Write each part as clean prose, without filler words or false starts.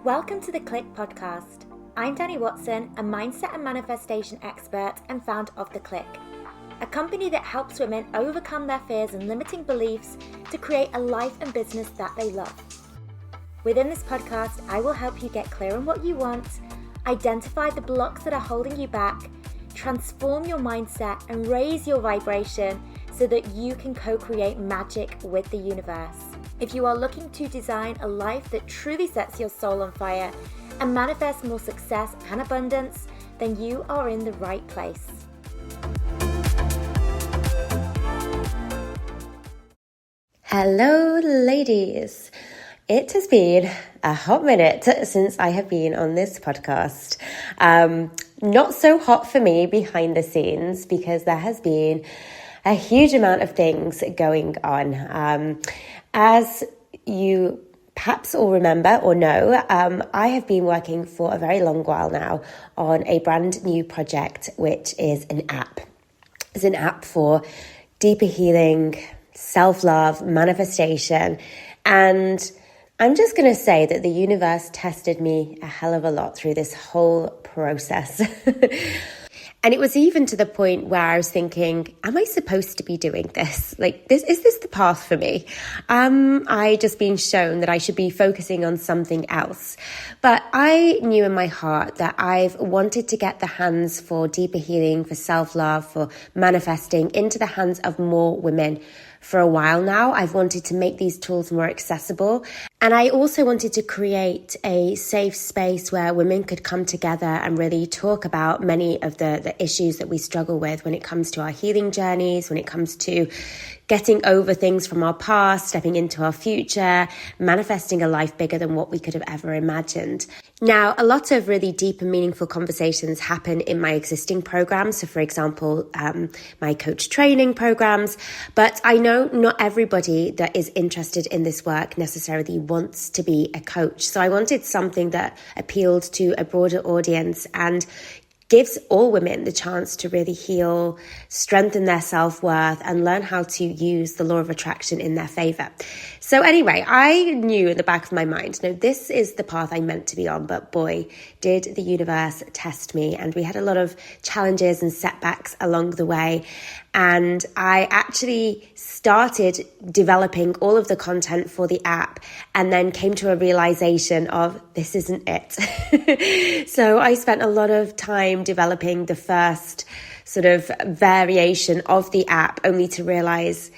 Welcome to the Click podcast. I'm Dani Watson, a mindset and manifestation expert and founder of The Click, a company that helps women overcome their fears and limiting beliefs to create a life and business that they love. Within this podcast, I will help you get clear on what you want, identify the blocks that are holding you back, transform your mindset and raise your vibration so that you can co-create magic with the universe. If you are looking to design a life that truly sets your soul on fire and manifest more success and abundance, then you are in the right place. Hello, ladies. It has been a hot minute since I have been on this podcast. Not so hot for me behind the scenes because there has been a huge amount of things going on. As you perhaps all remember or know, I have been working for a very long while now on a brand new project, which is an app. It's an app for deeper healing, self-love, manifestation, and I'm just going to say that the universe tested me a hell of a lot through this whole process. And it was even to the point where I was thinking, am I supposed to be doing this? Is this the path for me? I just been shown that I should be focusing on something else. But I knew in my heart that I've wanted to get the hands for deeper healing, for self-love, for manifesting into the hands of more women for a while now. I've wanted to make these tools more accessible. And I also wanted to create a safe space where women could come together and really talk about many of the issues that we struggle with when it comes to our healing journeys, when it comes to getting over things from our past, stepping into our future, manifesting a life bigger than what we could have ever imagined. Now, a lot of really deep and meaningful conversations happen in my existing programs. So, for example, my coach training programs. But I know not everybody that is interested in this work necessarily wants to be a coach. So I wanted something that appealed to a broader audience and gives all women the chance to really heal, strengthen their self-worth, and learn how to use the law of attraction in their favor. So anyway, I knew in the back of my mind, no, this is the path I'm meant to be on, but boy, did the universe test me. And we had a lot of challenges and setbacks along the way. And I actually started developing all of the content for the app and then came to a realization of this isn't it. So I spent a lot of time developing the first sort of variation of the app only to realize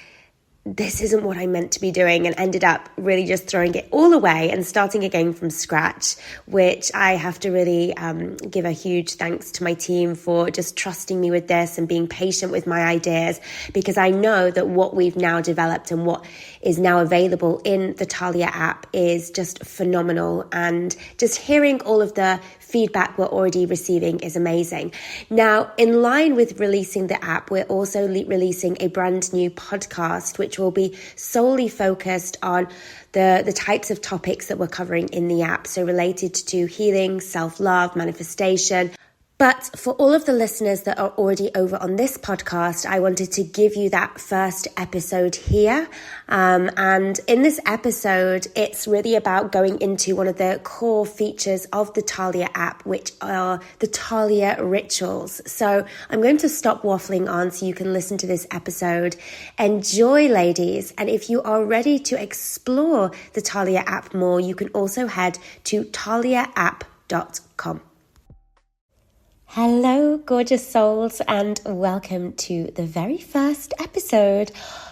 this isn't what I meant to be doing, and ended up really just throwing it all away and starting again from scratch, which I have to really give a huge thanks to my team for just trusting me with this and being patient with my ideas, because I know that what we've now developed and what is now available in the Thalia app is just phenomenal, and just hearing all of the feedback we're already receiving is amazing. Now, in line with releasing the app, we're also releasing a brand new podcast, which will be solely focused on the types of topics that we're covering in the app. So related to healing, self-love, manifestation. But for all of the listeners that are already over on this podcast, I wanted to give you that first episode here. And in this episode, it's really about going into one of the core features of the Thalia app, which are the Thalia Rituals. So I'm going to stop waffling on so you can listen to this episode. Enjoy, ladies. And if you are ready to explore the Thalia app more, you can also head to thaliaapp.com. Hello, gorgeous souls, and welcome to the very first episode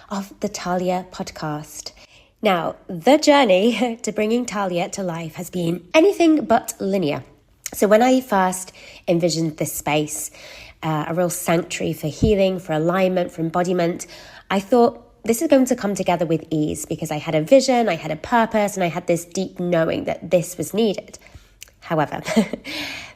of the Thalia podcast. Now, the journey to bringing Thalia to life has been anything but linear. So when I first envisioned this space, a real sanctuary for healing, for alignment, for embodiment, I thought this is going to come together with ease because I had a vision, I had a purpose, and I had this deep knowing that this was needed. However,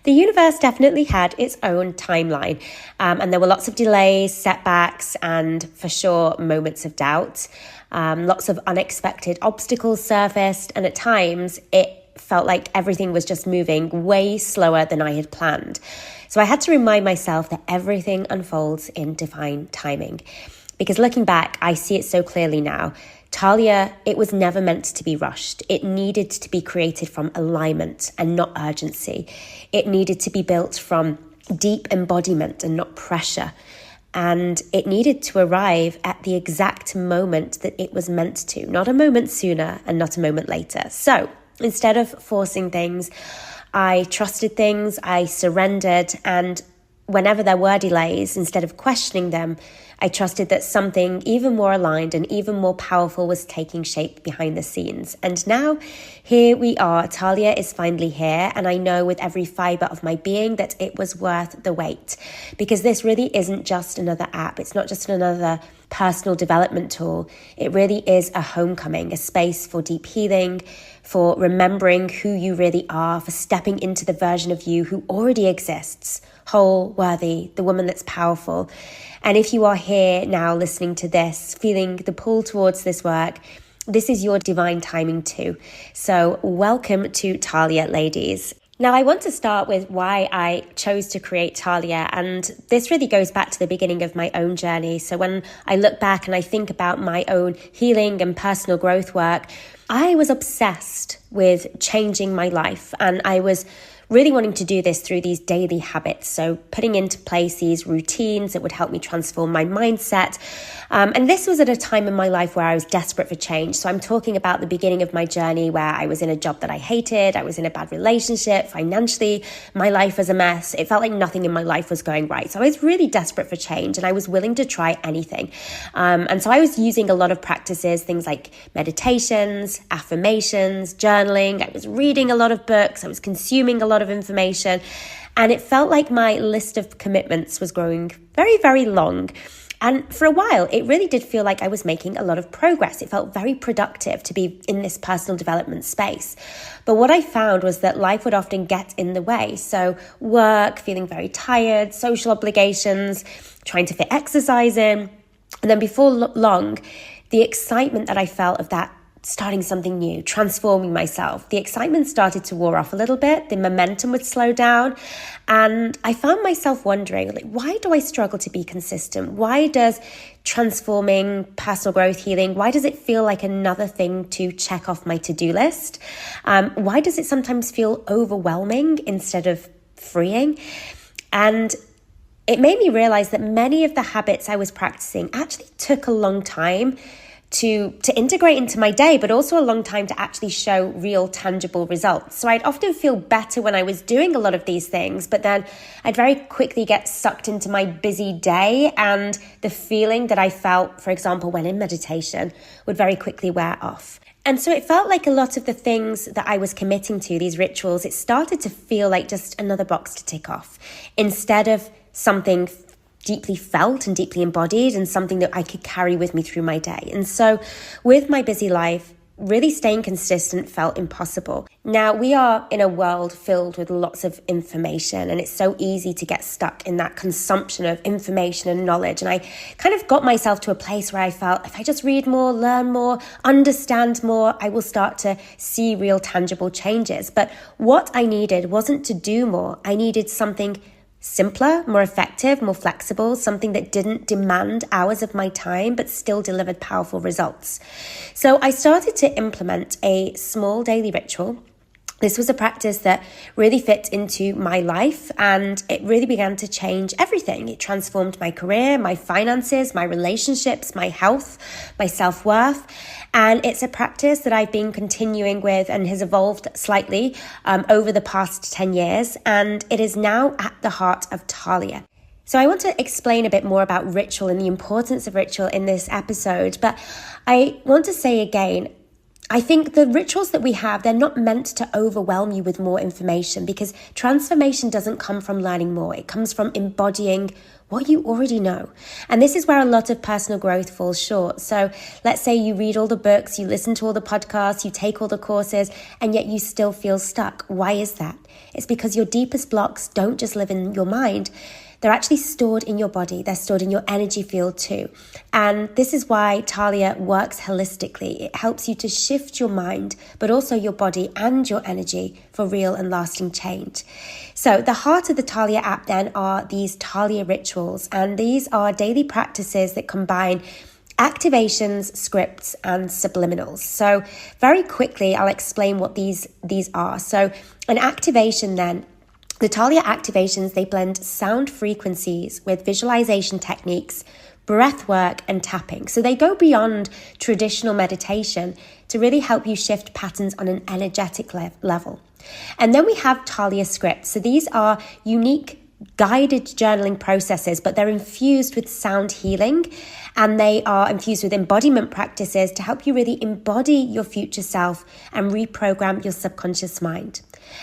the universe definitely had its own timeline, and there were lots of delays, setbacks, and for sure moments of doubt. Lots of unexpected obstacles surfaced, and at times it felt like everything was just moving way slower than I had planned. So I had to remind myself that everything unfolds in divine timing. Because looking back, I see it so clearly now. Thalia, it was never meant to be rushed. It needed to be created from alignment and not urgency. It needed to be built from deep embodiment and not pressure. And it needed to arrive at the exact moment that it was meant to, not a moment sooner and not a moment later. So instead of forcing things, I trusted things, I surrendered, and whenever there were delays, instead of questioning them, I trusted that something even more aligned and even more powerful was taking shape behind the scenes. And now, here we are. Thalia is finally here, and I know with every fibre of my being that it was worth the wait. Because this really isn't just another app. It's not just another personal development tool. It really is a homecoming, a space for deep healing, for remembering who you really are, for stepping into the version of you who already exists, whole, worthy, the woman that's powerful. And if you are here now listening to this, feeling the pull towards this work, this is your divine timing too. So welcome to Thalia, ladies. Now, I want to start with why I chose to create Thalia, and this really goes back to the beginning of my own journey. So when I look back and I think about my own healing and personal growth work, I was obsessed with changing my life, and I was really wanting to do this through these daily habits. So putting into place these routines that would help me transform my mindset. And this was at a time in my life where I was desperate for change. So I'm talking about the beginning of my journey where I was in a job that I hated. I was in a bad relationship. Financially, my life was a mess. It felt like nothing in my life was going right. So I was really desperate for change, and I was willing to try anything. And so I was using a lot of practices, things like meditations, affirmations, journaling. I was reading a lot of books. I was consuming a lot of information, and it felt like my list of commitments was growing very, very long. And for a while, it really did feel like I was making a lot of progress. It felt very productive to be in this personal development space. But what I found was that life would often get in the way. So work, feeling very tired, social obligations, trying to fit exercise in. And then before long, the excitement that I felt of that starting something new, transforming myself, the excitement started to wear off a little bit. The momentum would slow down. And I found myself wondering, why do I struggle to be consistent? Why does transforming, personal growth, healing, why does it feel like another thing to check off my to-do list? Why does it sometimes feel overwhelming instead of freeing? And it made me realize that many of the habits I was practicing actually took a long time to integrate into my day, but also a long time to actually show real tangible results. So I'd often feel better when I was doing a lot of these things, but then I'd very quickly get sucked into my busy day, and the feeling that I felt, for example, when in meditation, would very quickly wear off. And so it felt like a lot of the things that I was committing to, these rituals, it started to feel like just another box to tick off, instead of something deeply felt and deeply embodied and something that I could carry with me through my day. And so with my busy life, really staying consistent felt impossible. Now, we are in a world filled with lots of information, and it's so easy to get stuck in that consumption of information and knowledge. And I kind of got myself to a place where I felt if I just read more, learn more, understand more, I will start to see real tangible changes. But what I needed wasn't to do more. I needed something simpler, more effective, more flexible, something that didn't demand hours of my time, but still delivered powerful results. So I started to implement a small daily ritual. This was a practice that really fit into my life, and it really began to change everything. It transformed my career, my finances, my relationships, my health, my self-worth. And it's a practice that I've been continuing with and has evolved slightly over the past 10 years. And it is now at the heart of Thalia. So I want to explain a bit more about ritual and the importance of ritual in this episode. But I want to say again, I think the rituals that we have, they're not meant to overwhelm you with more information, because transformation doesn't come from learning more. It comes from embodying what you already know. And this is where a lot of personal growth falls short. So let's say you read all the books, you listen to all the podcasts, you take all the courses, and yet you still feel stuck. Why is that? It's because your deepest blocks don't just live in your mind. They're actually stored in your body. They're stored in your energy field too. And this is why Thalia works holistically. It helps you to shift your mind, but also your body and your energy for real and lasting change. So the heart of the Thalia app then are these Thalia rituals. And these are daily practices that combine activations, scripts, and subliminals. So very quickly, I'll explain what these are. So an activation then, the Thalia activations, they blend sound frequencies with visualization techniques, breath work, and tapping. So they go beyond traditional meditation to really help you shift patterns on an energetic level. And then we have Thalia scripts. So these are unique guided journaling processes, but they're infused with sound healing, and they are infused with embodiment practices to help you really embody your future self and reprogram your subconscious mind.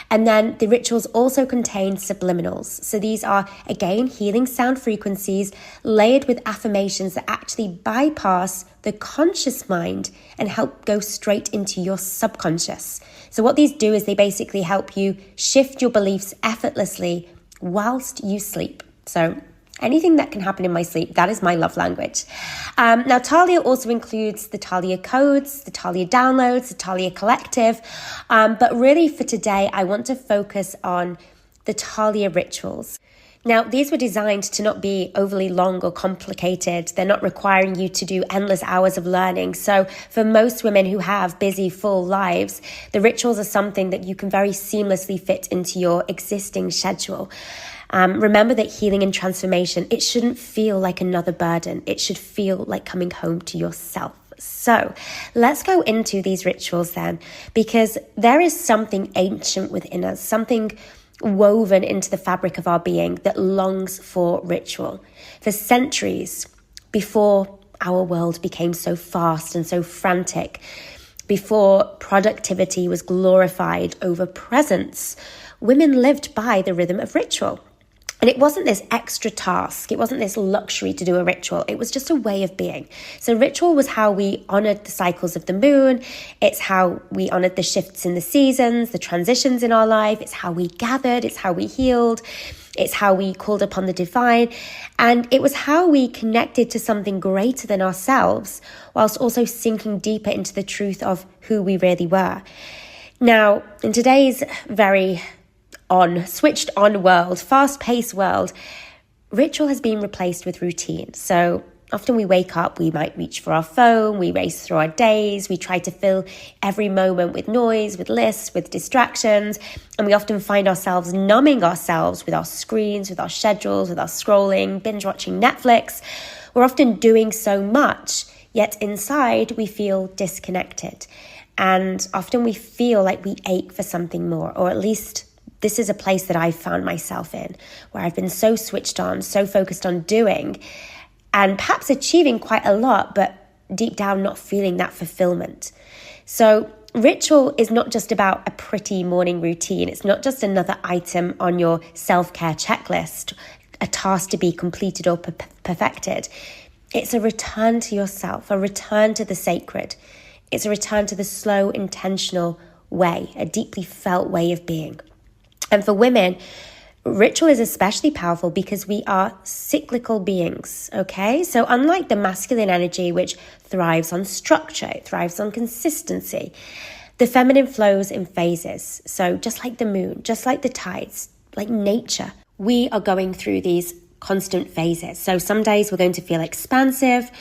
And then the rituals also contain subliminals. So these are, again, healing sound frequencies layered with affirmations that actually bypass the conscious mind and help go straight into your subconscious. So what these do is they basically help you shift your beliefs effortlessly whilst you sleep. So anything that can happen in my sleep, that is my love language. Now, Thalia also includes the Thalia codes, the Thalia downloads, the Thalia collective. But really for today, I want to focus on the Thalia rituals. Now, these were designed to not be overly long or complicated. They're not requiring you to do endless hours of learning. So for most women who have busy, full lives, the rituals are something that you can very seamlessly fit into your existing schedule. Remember that healing and transformation, it shouldn't feel like another burden. It should feel like coming home to yourself. So let's go into these rituals then, because there is something ancient within us, something woven into the fabric of our being that longs for ritual. For centuries, before our world became so fast and so frantic, before productivity was glorified over presence, women lived by the rhythm of ritual. And it wasn't this extra task. It wasn't this luxury to do a ritual. It was just a way of being. So ritual was how we honored the cycles of the moon. It's how we honored the shifts in the seasons, the transitions in our life. It's how we gathered. It's how we healed. It's how we called upon the divine. And it was how we connected to something greater than ourselves, whilst also sinking deeper into the truth of who we really were. Now, in today's very switched on world, fast-paced world, ritual has been replaced with routine. So often we wake up, we might reach for our phone, we race through our days, we try to fill every moment with noise, with lists, with distractions, and we often find ourselves numbing ourselves with our screens, with our schedules, with our scrolling, binge watching Netflix. We're often doing so much, yet inside we feel disconnected. And often we feel like we ache for something more, or at least this is a place that I've found myself in, where I've been so switched on, so focused on doing, and perhaps achieving quite a lot, but deep down not feeling that fulfillment. So ritual is not just about a pretty morning routine. It's not just another item on your self-care checklist, a task to be completed or perfected. It's a return to yourself, a return to the sacred. It's a return to the slow, intentional way, a deeply felt way of being. And for women, ritual is especially powerful because we are cyclical beings, okay? So unlike the masculine energy, which thrives on structure, it thrives on consistency, the feminine flows in phases. So just like the moon, just like the tides, like nature, we are going through these constant phases. So some days we're going to feel expansive,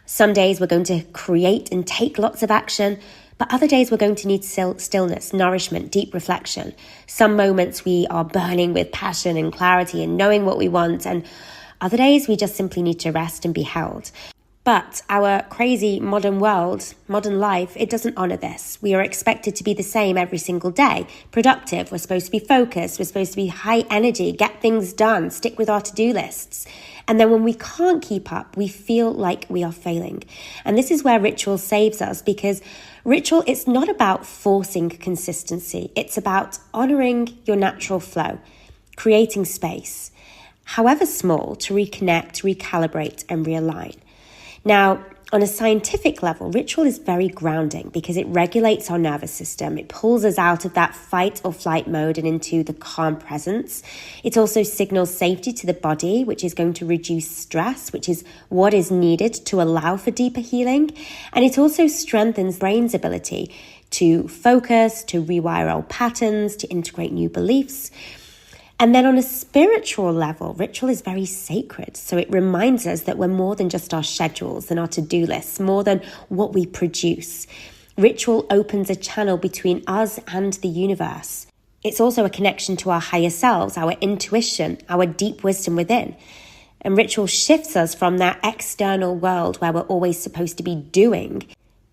some days we're going to create and take lots of action, but other days we're going to need stillness, nourishment, deep reflection. Some moments we are burning with passion and clarity and knowing what we want, and other days we just simply need to rest and be held. But our crazy modern world, modern life, it doesn't honour this. We are expected to be the same every single day. Productive, we're supposed to be focused, we're supposed to be high energy, get things done, stick with our to-do lists. And then when we can't keep up, we feel like we are failing. And this is where ritual saves us, because ritual, it's not about forcing consistency. It's about honouring your natural flow, creating space, however small, to reconnect, recalibrate, and realign. Now, on a scientific level, ritual is very grounding because it regulates our nervous system. It pulls us out of that fight or flight mode and into the calm presence. It also signals safety to the body, which is going to reduce stress, which is what is needed to allow for deeper healing. And it also strengthens the brain's ability to focus, to rewire old patterns, to integrate new beliefs. And then on a spiritual level, ritual is very sacred. So it reminds us that we're more than just our schedules and our to-do lists, more than what we produce. Ritual opens a channel between us and the universe. It's also a connection to our higher selves, our intuition, our deep wisdom within. And ritual shifts us from that external world where we're always supposed to be doing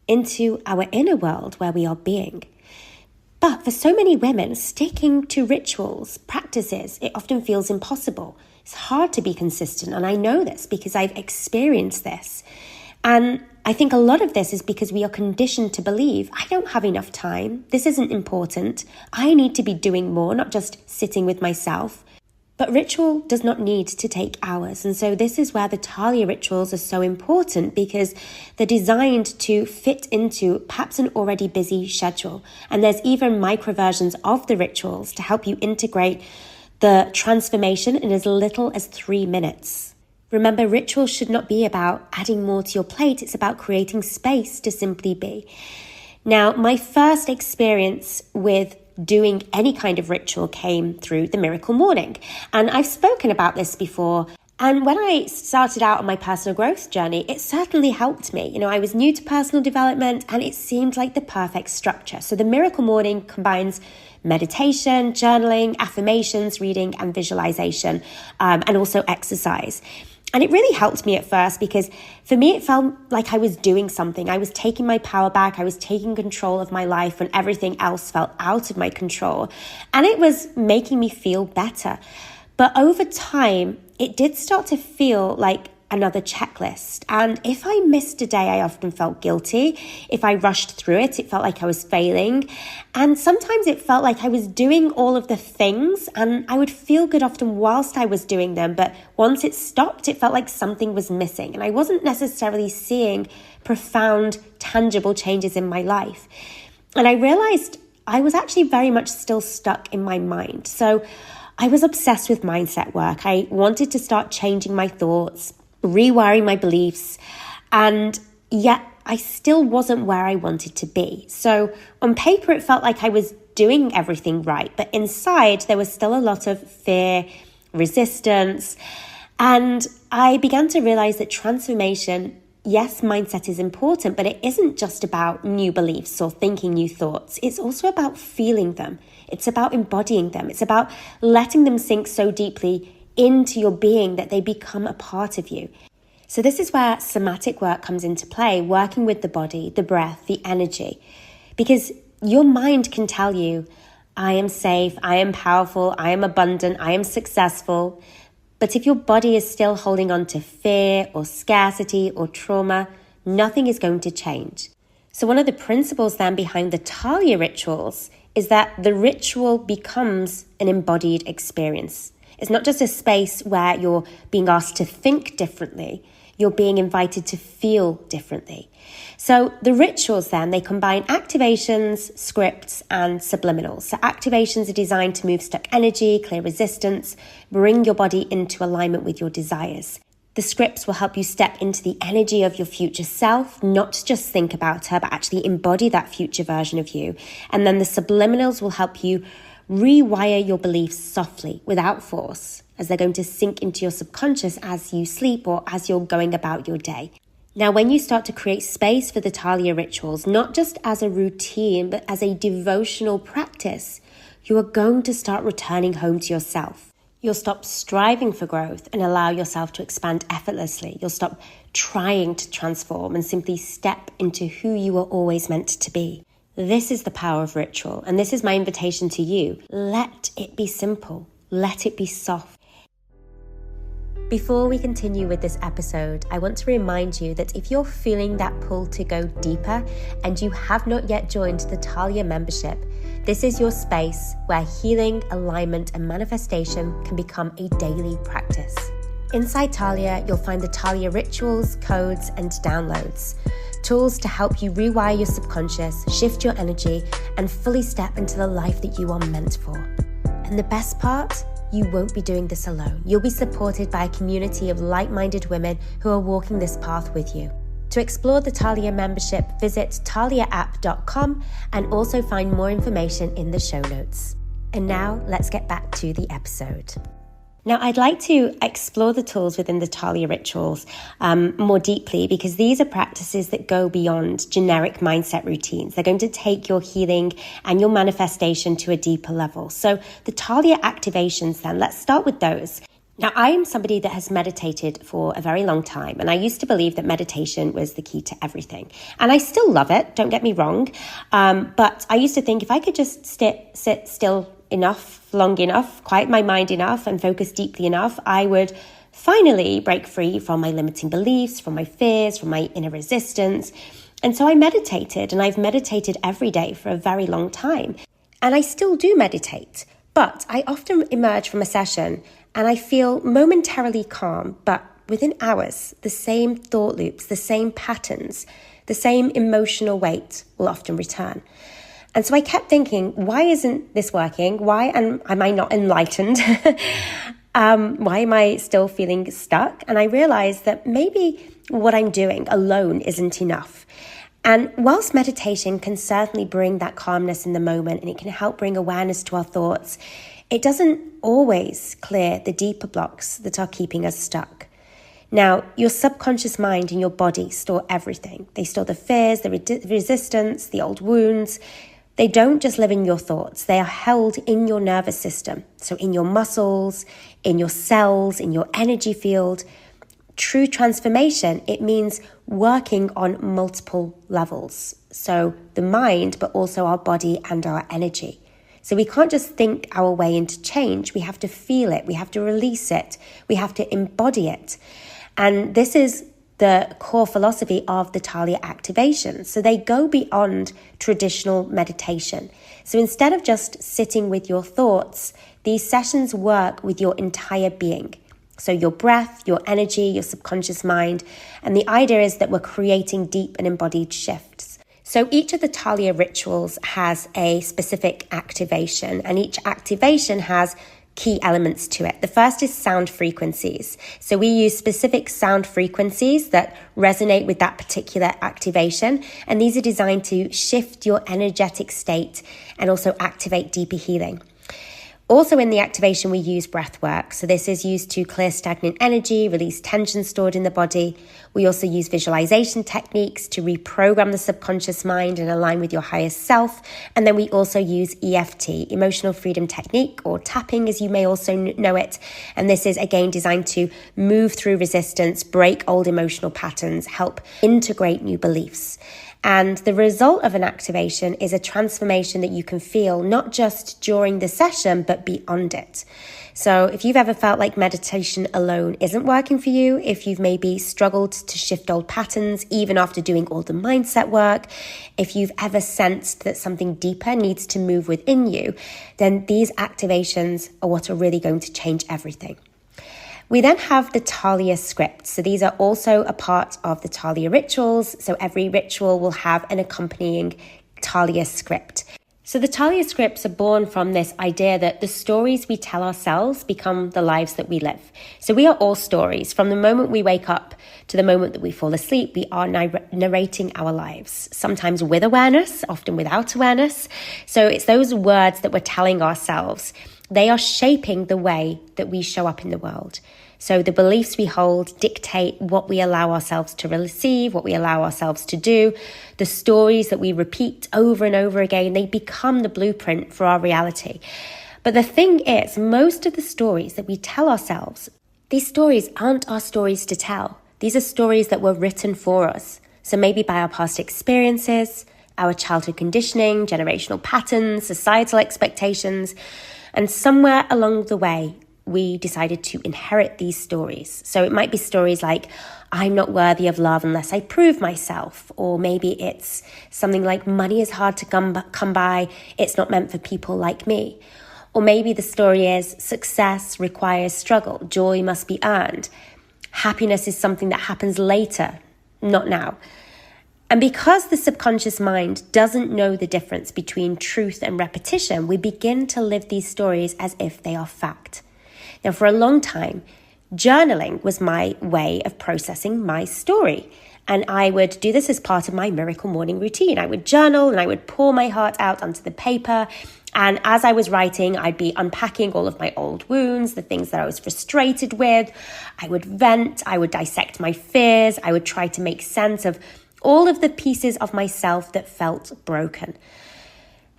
into our inner world where we are being. But for so many women, sticking to rituals, practices, it often feels impossible. It's hard to be consistent, and I know this because I've experienced this. And I think a lot of this is because we are conditioned to believe, I don't have enough time, this isn't important, I need to be doing more, not just sitting with myself. But ritual does not need to take hours. And so this is where the Thalia rituals are so important, because they're designed to fit into perhaps an already busy schedule. And there's even micro versions of the rituals to help you integrate the transformation in as little as 3 minutes. Remember, rituals should not be about adding more to your plate. It's about creating space to simply be. Now, my first experience with doing any kind of ritual came through the Miracle Morning. And I've spoken about this before. And when I started out on my personal growth journey, it certainly helped me. You know, I was new to personal development and it seemed like the perfect structure. So the Miracle Morning combines meditation, journaling, affirmations, reading, and visualization, and also exercise. And it really helped me at first because for me, it felt like I was doing something. I was taking my power back. I was taking control of my life when everything else felt out of my control. And it was making me feel better. But over time, it did start to feel like another checklist. And if I missed a day, I often felt guilty. If I rushed through it, it felt like I was failing. And sometimes it felt like I was doing all of the things and I would feel good often whilst I was doing them. But once it stopped, it felt like something was missing. And I wasn't necessarily seeing profound, tangible changes in my life. And I realized I was actually very much still stuck in my mind. So I was obsessed with mindset work. I wanted to start changing my thoughts, rewiring my beliefs, and yet I still wasn't where I wanted to be. So on paper, it felt like I was doing everything right, but inside there was still a lot of fear, resistance, and I began to realize that transformation, yes, mindset is important, but it isn't just about new beliefs or thinking new thoughts. It's also about feeling them. It's about embodying them. It's about letting them sink so deeply into your being that they become a part of you. So this is where somatic work comes into play, working with the body, the breath, the energy. Because your mind can tell you, I am safe, I am powerful, I am abundant, I am successful. But if your body is still holding on to fear or scarcity or trauma, nothing is going to change. So one of the principles then behind the Thalia rituals is that the ritual becomes an embodied experience. It's not just a space where you're being asked to think differently, you're being invited to feel differently. So the rituals then, they combine activations, scripts, and subliminals. So activations are designed to move stuck energy, clear resistance, bring your body into alignment with your desires. The scripts will help you step into the energy of your future self, not just think about her, but actually embody that future version of you. And then the subliminals will help you rewire your beliefs softly, without force, as they're going to sink into your subconscious as you sleep or as you're going about your day. Now, when you start to create space for the Thalia rituals, not just as a routine, but as a devotional practice, you are going to start returning home to yourself. You'll stop striving for growth and allow yourself to expand effortlessly. You'll stop trying to transform and simply step into who you were always meant to be. This is the power of ritual, and this is my invitation to you. Let it be simple. Let it be soft. Before we continue with this episode, I want to remind you that if you're feeling that pull to go deeper and you have not yet joined the Thalia membership, this is your space where healing, alignment, and manifestation can become a daily practice. Inside Thalia, you'll find the Thalia rituals, codes, and downloads. Tools to help you rewire your subconscious, shift your energy, and fully step into the life that you are meant for. And the best part? You won't be doing this alone. You'll be supported by a community of like-minded women who are walking this path with you. To explore the Thalia membership, visit thaliaapp.com and also find more information in the show notes. And now let's get back to the episode. Now, I'd like to explore the tools within the Thalia Rituals more deeply, because these are practices that go beyond generic mindset routines. They're going to take your healing and your manifestation to a deeper level. So the Thalia activations then, let's start with those. Now, I am somebody that has meditated for a very long time, and I used to believe that meditation was the key to everything. And I still love it, don't get me wrong, but I used to think if I could just sit still enough, long enough, quiet my mind enough, and focus deeply enough, I would finally break free from my limiting beliefs, from my fears, from my inner resistance. And so I meditated, and I've meditated every day for a very long time. And I still do meditate, but I often emerge from a session and I feel momentarily calm, but within hours, the same thought loops, the same patterns, the same emotional weight will often return. And so I kept thinking, why isn't this working? Why am I not enlightened? Why am I still feeling stuck? And I realized that maybe what I'm doing alone isn't enough. And whilst meditation can certainly bring that calmness in the moment, and it can help bring awareness to our thoughts, it doesn't always clear the deeper blocks that are keeping us stuck. Now, your subconscious mind and your body store everything. They store the fears, the resistance, the old wounds. They don't just live in your thoughts. They are held in your nervous system. So in your muscles, in your cells, in your energy field. True transformation, it means working on multiple levels. So the mind, but also our body and our energy. So we can't just think our way into change. We have to feel it. We have to release it. We have to embody it. And this is the core philosophy of the Thalia activation. So they go beyond traditional meditation. So instead of just sitting with your thoughts, these sessions work with your entire being. So your breath, your energy, your subconscious mind. And the idea is that we're creating deep and embodied shifts. So each of the Thalia rituals has a specific activation, and each activation has key elements to it. The first is sound frequencies. So we use specific sound frequencies that resonate with that particular activation, and these are designed to shift your energetic state and also activate deeper healing. Also in the activation, we use breath work. So this is used to clear stagnant energy, release tension stored in the body. We also use visualization techniques to reprogram the subconscious mind and align with your higher self. And then we also use EFT, Emotional Freedom Technique, or tapping as you may also know it. And this is again designed to move through resistance, break old emotional patterns, help integrate new beliefs. And the result of an activation is a transformation that you can feel not just during the session, but beyond it. So if you've ever felt like meditation alone isn't working for you, if you've maybe struggled to shift old patterns, even after doing all the mindset work, if you've ever sensed that something deeper needs to move within you, then these activations are what are really going to change everything. We then have the Thalia scripts. So these are also a part of the Thalia rituals. So every ritual will have an accompanying Thalia script. So the Thalia scripts are born from this idea that the stories we tell ourselves become the lives that we live. So we are all stories. From the moment we wake up to the moment that we fall asleep, we are narrating our lives, sometimes with awareness, often without awareness. So it's those words that we're telling ourselves. They are shaping the way that we show up in the world. So the beliefs we hold dictate what we allow ourselves to receive, what we allow ourselves to do. The stories that we repeat over and over again, they become the blueprint for our reality. But the thing is, most of the stories that we tell ourselves, these stories aren't our stories to tell. These are stories that were written for us. So maybe by our past experiences, our childhood conditioning, generational patterns, societal expectations. And somewhere along the way, we decided to inherit these stories. So it might be stories like, I'm not worthy of love unless I prove myself. Or maybe it's something like, money is hard to come by. It's not meant for people like me. Or maybe the story is, success requires struggle. Joy must be earned. Happiness is something that happens later, not now. And because the subconscious mind doesn't know the difference between truth and repetition, we begin to live these stories as if they are fact. Now, for a long time, journaling was my way of processing my story. And I would do this as part of my miracle morning routine. I would journal and I would pour my heart out onto the paper. And as I was writing, I'd be unpacking all of my old wounds, the things that I was frustrated with. I would vent, I would dissect my fears. I would try to make sense of all of the pieces of myself that felt broken.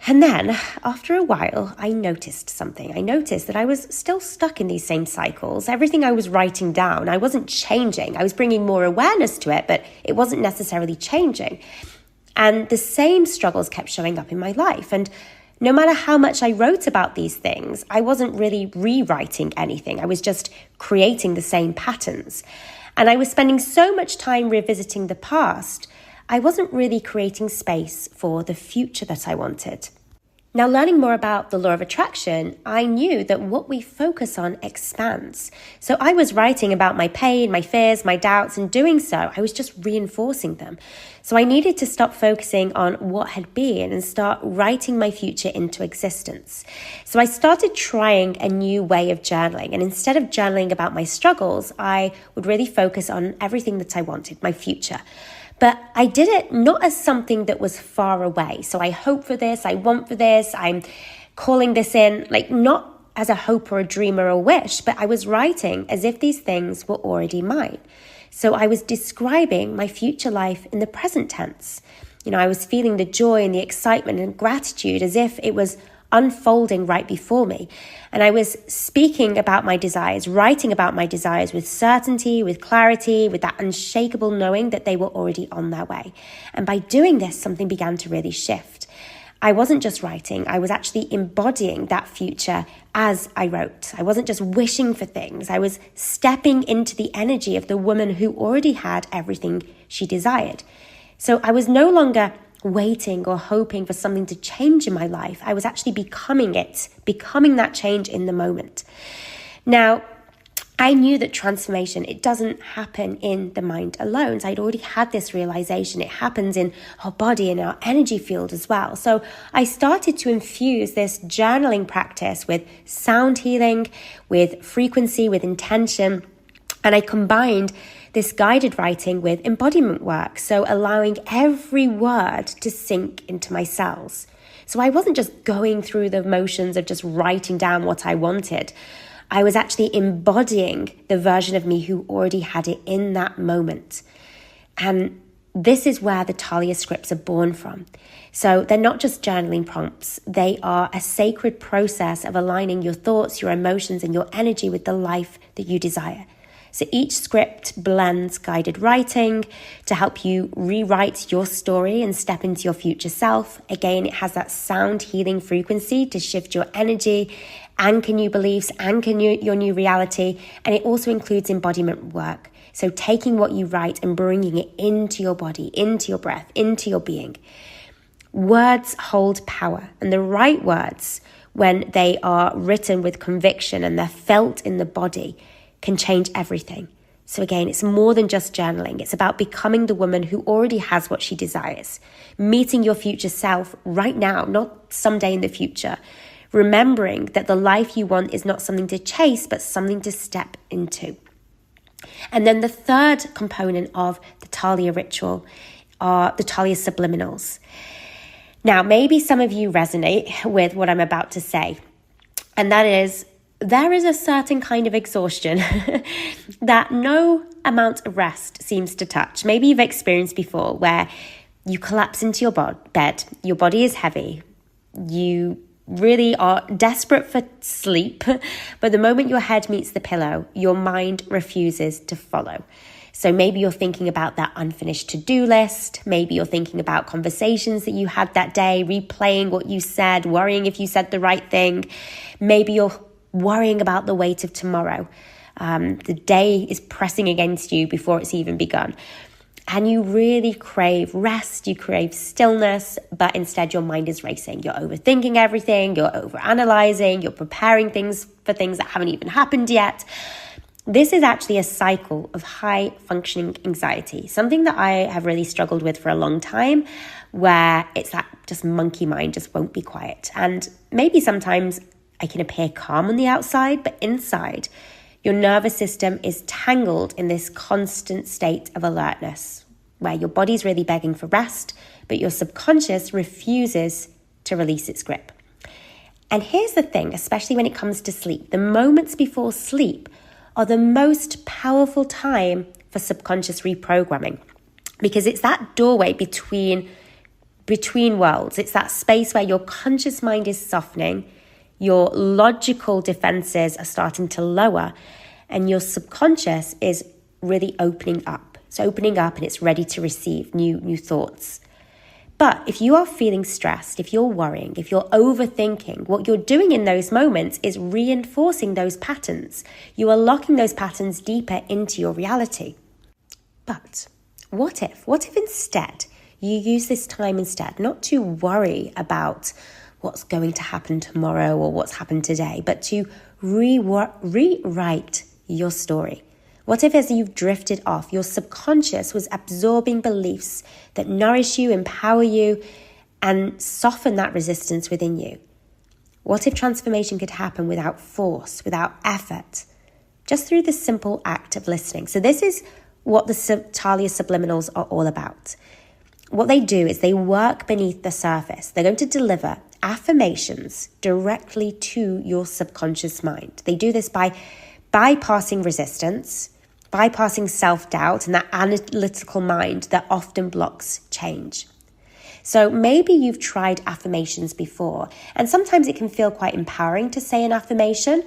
And then, after a while, I noticed something. I noticed that I was still stuck in these same cycles. Everything I was writing down, I wasn't changing. I was bringing more awareness to it, but it wasn't necessarily changing. And the same struggles kept showing up in my life. And no matter how much I wrote about these things, I wasn't really rewriting anything. I was just creating the same patterns. And I was spending so much time revisiting the past, I wasn't really creating space for the future that I wanted. Now, learning more about the law of attraction, I knew that what we focus on expands. So I was writing about my pain, my fears, my doubts, and doing so, I was just reinforcing them. So I needed to stop focusing on what had been and start writing my future into existence. So I started trying a new way of journaling. And instead of journaling about my struggles, I would really focus on everything that I wanted, my future. But I did it not as something that was far away. So I hope for this, I want for this, I'm calling this in, like not as a hope or a dream or a wish, but I was writing as if these things were already mine. So I was describing my future life in the present tense. I was feeling the joy and the excitement and gratitude as if it was unfolding right before me. And I was speaking about my desires, writing about my desires with certainty, with clarity, with that unshakable knowing that they were already on their way. And by doing this, something began to really shift. I wasn't just writing, I was actually embodying that future as I wrote. I wasn't just wishing for things, I was stepping into the energy of the woman who already had everything she desired. So I was no longer waiting or hoping for something to change in my life. I was actually becoming it, becoming that change in the moment. Now, I knew that transformation, it doesn't happen in the mind alone. So I'd already had this realization. It happens in our body and our energy field as well. So I started to infuse this journaling practice with sound healing, with frequency, with intention. And I combined this guided writing with embodiment work, so allowing every word to sink into my cells. So I wasn't just going through the motions of just writing down what I wanted. I was actually embodying the version of me who already had it in that moment. And this is where the Thalia scripts are born from. So they're not just journaling prompts. They are a sacred process of aligning your thoughts, your emotions, and your energy with the life that you desire. So each script blends guided writing to help you rewrite your story and step into your future self. Again, it has that sound healing frequency to shift your energy, anchor new beliefs, anchor your new reality. And it also includes embodiment work. So taking what you write and bringing it into your body, into your breath, into your being. Words hold power, and the right words, when they are written with conviction and they're felt in the body, can change everything. So again, it's more than just journaling. It's about becoming the woman who already has what she desires. Meeting your future self right now, not someday in the future. Remembering that the life you want is not something to chase, but something to step into. And then the third component of the Thalia ritual are the Thalia subliminals. Now, maybe some of you resonate with what I'm about to say, and that is, there is a certain kind of exhaustion that no amount of rest seems to touch. Maybe you've experienced before where you collapse into your bed, your body is heavy, you really are desperate for sleep, but the moment your head meets the pillow, your mind refuses to follow. So maybe you're thinking about that unfinished to-do list. Maybe you're thinking about conversations that you had that day, replaying what you said, worrying if you said the right thing. Maybe you're worrying about the weight of tomorrow. The day is pressing against you before it's even begun. And you really crave rest, you crave stillness, but instead your mind is racing. You're overthinking everything, you're overanalyzing, you're preparing things for things that haven't even happened yet. This is actually a cycle of high functioning anxiety, something that I have really struggled with for a long time, where it's that just monkey mind just won't be quiet. And maybe sometimes I can appear calm on the outside, but inside, your nervous system is tangled in this constant state of alertness. where your body's really begging for rest, but your subconscious refuses to release its grip. And here's the thing, especially when it comes to sleep, the moments before sleep are the most powerful time for subconscious reprogramming, because it's that doorway between worlds. It's that space where your conscious mind is softening, your logical defenses are starting to lower, and your subconscious is really opening up. It's opening up and it's ready to receive new thoughts. But if you are feeling stressed, if you're worrying, if you're overthinking, what you're doing in those moments is reinforcing those patterns. You are locking those patterns deeper into your reality. But what if instead you use this time instead not to worry about what's going to happen tomorrow or what's happened today, but to rewrite your story? What if, as you've drifted off, your subconscious was absorbing beliefs that nourish you, empower you, and soften that resistance within you? What if transformation could happen without force, without effort, just through the simple act of listening? So this is what the Thalia subliminals are all about. What they do is they work beneath the surface. They're going to deliver affirmations directly to your subconscious mind. They do this by bypassing resistance, bypassing self-doubt and that analytical mind that often blocks change. So maybe you've tried affirmations before, and sometimes it can feel quite empowering to say an affirmation.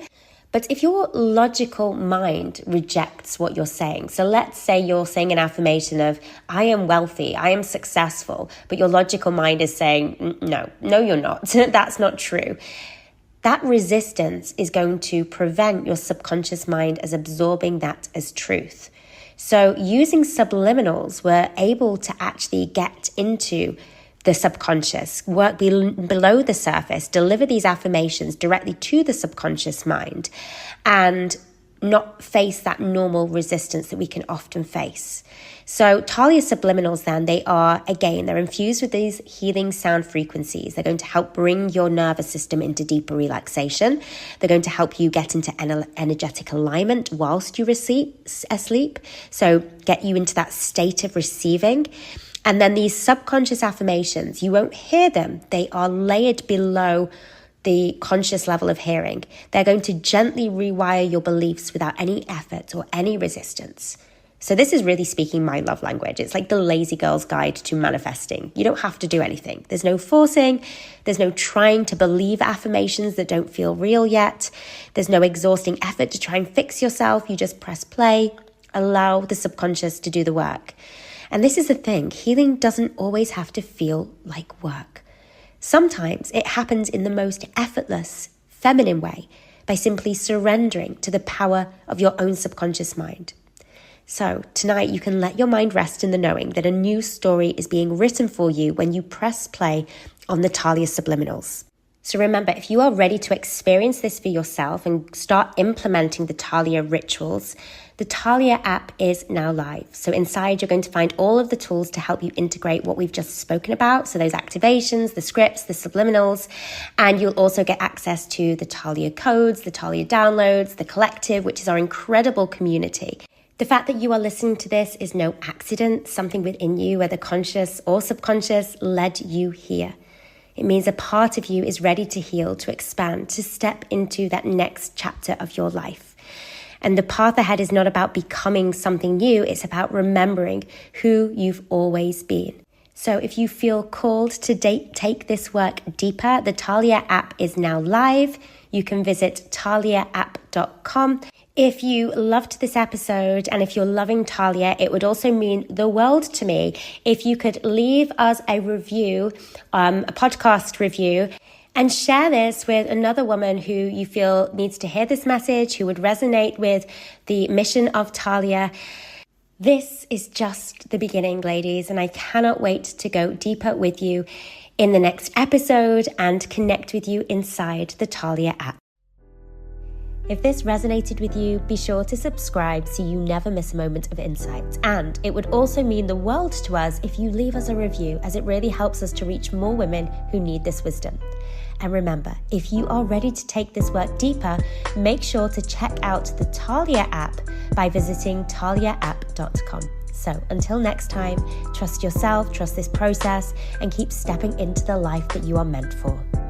But if your logical mind rejects what you're saying, so let's say you're saying an affirmation of, I am wealthy, I am successful, but your logical mind is saying, no, you're not. That's not true. That resistance is going to prevent your subconscious mind as absorbing that as truth. So using subliminals, we're able to actually get into the subconscious, work below the surface, deliver these affirmations directly to the subconscious mind, and not face that normal resistance that we can often face. So Thalia subliminals then, they're infused with these healing sound frequencies. They're going to help bring your nervous system into deeper relaxation. They're going to help you get into energetic alignment whilst you're asleep. So get you into that state of receiving. And then these subconscious affirmations, you won't hear them. They are layered below the conscious level of hearing. They're going to gently rewire your beliefs without any effort or any resistance. So this is really speaking my love language. It's like the lazy girl's guide to manifesting. You don't have to do anything. There's no forcing. There's no trying to believe affirmations that don't feel real yet. There's no exhausting effort to try and fix yourself. You just press play, allow the subconscious to do the work. And this is the thing, healing doesn't always have to feel like work. Sometimes it happens in the most effortless, feminine way by simply surrendering to the power of your own subconscious mind. So tonight you can let your mind rest in the knowing that a new story is being written for you when you press play on the Thalia subliminals. So remember, if you are ready to experience this for yourself and start implementing the Thalia Rituals, the Thalia app is now live. So inside, you're going to find all of the tools to help you integrate what we've just spoken about. So those activations, the scripts, the subliminals, and you'll also get access to the Thalia codes, the Thalia downloads, the collective, which is our incredible community. The fact that you are listening to this is no accident. Something within you, whether conscious or subconscious, led you here. It means a part of you is ready to heal, to expand, to step into that next chapter of your life. And the path ahead is not about becoming something new. It's about remembering who you've always been. So if you feel called to take this work deeper, the Thalia app is now live. You can visit thaliaapp.com. If you loved this episode and if you're loving Thalia, it would also mean the world to me if you could leave us a review, a podcast review, and share this with another woman who you feel needs to hear this message, who would resonate with the mission of Thalia. This is just the beginning, ladies, and I cannot wait to go deeper with you in the next episode and connect with you inside the Thalia app. If this resonated with you, be sure to subscribe so you never miss a moment of insight. And it would also mean the world to us if you leave us a review, as it really helps us to reach more women who need this wisdom. And remember, if you are ready to take this work deeper, make sure to check out the Thalia app by visiting thaliaapp.com. So until next time, trust yourself, trust this process, and keep stepping into the life that you are meant for.